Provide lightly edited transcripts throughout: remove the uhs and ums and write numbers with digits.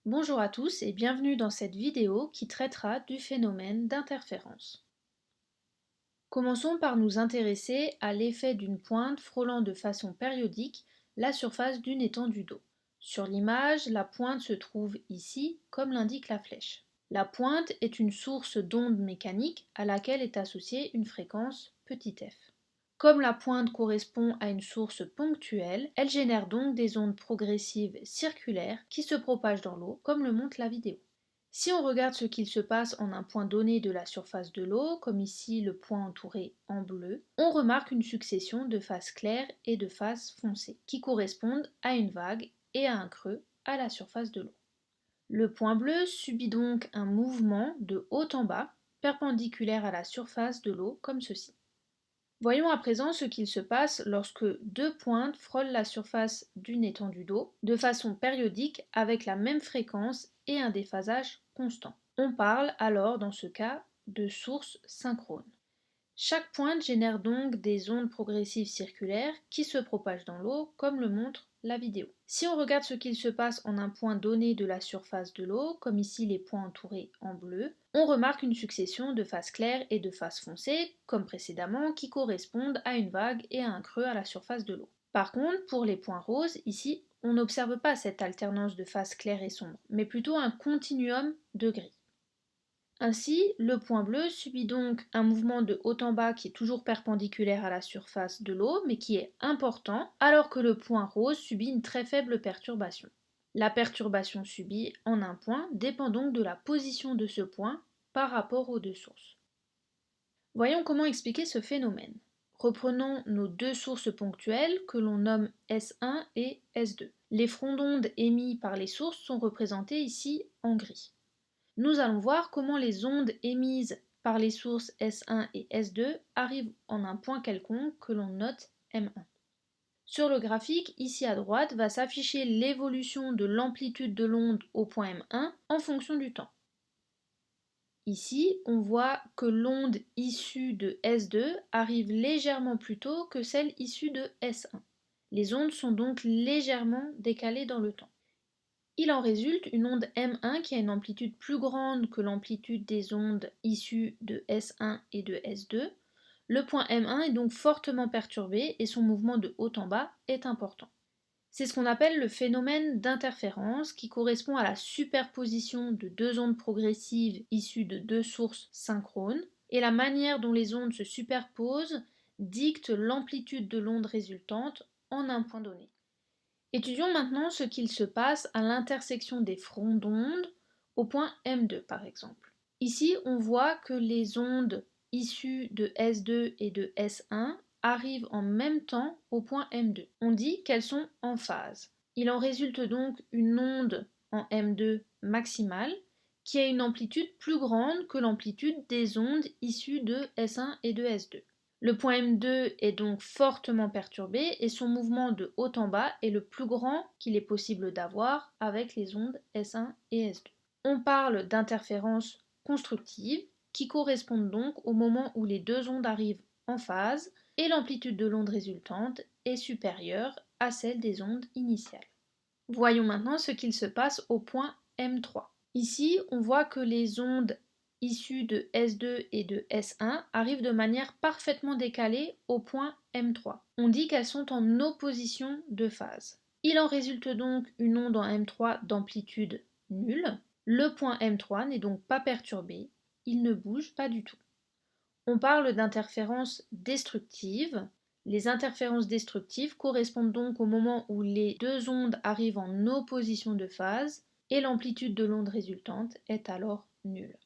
Bonjour à tous et bienvenue dans cette vidéo qui traitera du phénomène d'interférence. Commençons par nous intéresser à l'effet d'une pointe frôlant de façon périodique la surface d'une étendue d'eau. Sur l'image, la pointe se trouve ici, comme l'indique la flèche. La pointe est une source d'ondes mécaniques à laquelle est associée une fréquence f. Comme la pointe correspond à une source ponctuelle, elle génère donc des ondes progressives circulaires qui se propagent dans l'eau, comme le montre la vidéo. Si on regarde ce qu'il se passe en un point donné de la surface de l'eau, comme ici le point entouré en bleu, on remarque une succession de phases claires et de phases foncées, qui correspondent à une vague et à un creux à la surface de l'eau. Le point bleu subit donc un mouvement de haut en bas, perpendiculaire à la surface de l'eau, comme ceci. Voyons à présent ce qu'il se passe lorsque deux pointes frôlent la surface d'une étendue d'eau de façon périodique avec la même fréquence et un déphasage constant. On parle alors dans ce cas de source synchrone. Chaque pointe génère donc des ondes progressives circulaires qui se propagent dans l'eau, comme le montre la vidéo. Si on regarde ce qu'il se passe en un point donné de la surface de l'eau, comme ici les points entourés en bleu, on remarque une succession de phases claires et de phases foncées, comme précédemment, qui correspondent à une vague et à un creux à la surface de l'eau. Par contre, pour les points roses, ici, on n'observe pas cette alternance de phases claires et sombres, mais plutôt un continuum de gris. Ainsi, le point bleu subit donc un mouvement de haut en bas qui est toujours perpendiculaire à la surface de l'eau, mais qui est important, alors que le point rose subit une très faible perturbation. La perturbation subie en un point dépend donc de la position de ce point par rapport aux deux sources. Voyons comment expliquer ce phénomène. Reprenons nos deux sources ponctuelles que l'on nomme S1 et S2. Les fronts d'onde émis par les sources sont représentés ici en gris. Nous allons voir comment les ondes émises par les sources S1 et S2 arrivent en un point quelconque que l'on note M1. Sur le graphique, ici à droite, va s'afficher l'évolution de l'amplitude de l'onde au point M1 en fonction du temps. Ici, on voit que l'onde issue de S2 arrive légèrement plus tôt que celle issue de S1. Les ondes sont donc légèrement décalées dans le temps. Il en résulte une onde M1 qui a une amplitude plus grande que l'amplitude des ondes issues de S1 et de S2. Le point M1 est donc fortement perturbé et son mouvement de haut en bas est important. C'est ce qu'on appelle le phénomène d'interférence qui correspond à la superposition de deux ondes progressives issues de deux sources synchrones, et la manière dont les ondes se superposent dicte l'amplitude de l'onde résultante en un point donné. Étudions maintenant ce qu'il se passe à l'intersection des fronts d'ondes au point M2 par exemple. Ici, on voit que les ondes issues de S2 et de S1 arrivent en même temps au point M2. On dit qu'elles sont en phase. Il en résulte donc une onde en M2 maximale qui a une amplitude plus grande que l'amplitude des ondes issues de S1 et de S2. Le point M2 est donc fortement perturbé et son mouvement de haut en bas est le plus grand qu'il est possible d'avoir avec les ondes S1 et S2. On parle d'interférence constructive qui correspondent donc au moment où les deux ondes arrivent en phase et l'amplitude de l'onde résultante est supérieure à celle des ondes initiales. Voyons maintenant ce qu'il se passe au point M3. Ici, on voit que les ondes issues de S2 et de S1 arrivent de manière parfaitement décalée au point M3. On dit qu'elles sont en opposition de phase. Il en résulte donc une onde en M3 d'amplitude nulle. Le point M3 n'est donc pas perturbé, il ne bouge pas du tout. On parle d'interférence destructive. Les interférences destructives correspondent donc au moment où les deux ondes arrivent en opposition de phase et l'amplitude de l'onde résultante est alors nulle.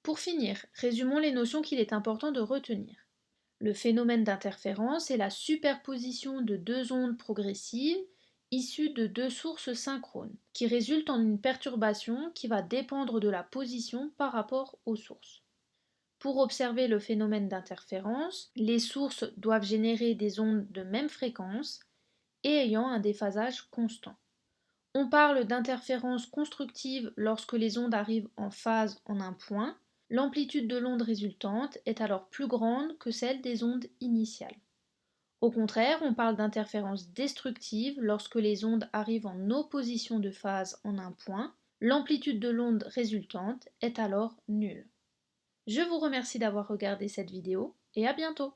Pour finir, résumons les notions qu'il est important de retenir. Le phénomène d'interférence est la superposition de deux ondes progressives issues de deux sources synchrones, qui résultent en une perturbation qui va dépendre de la position par rapport aux sources. Pour observer le phénomène d'interférence, les sources doivent générer des ondes de même fréquence et ayant un déphasage constant. On parle d'interférence constructive lorsque les ondes arrivent en phase en un point. L'amplitude de l'onde résultante est alors plus grande que celle des ondes initiales. Au contraire, on parle d'interférence destructive lorsque les ondes arrivent en opposition de phase en un point. L'amplitude de l'onde résultante est alors nulle. Je vous remercie d'avoir regardé cette vidéo et à bientôt.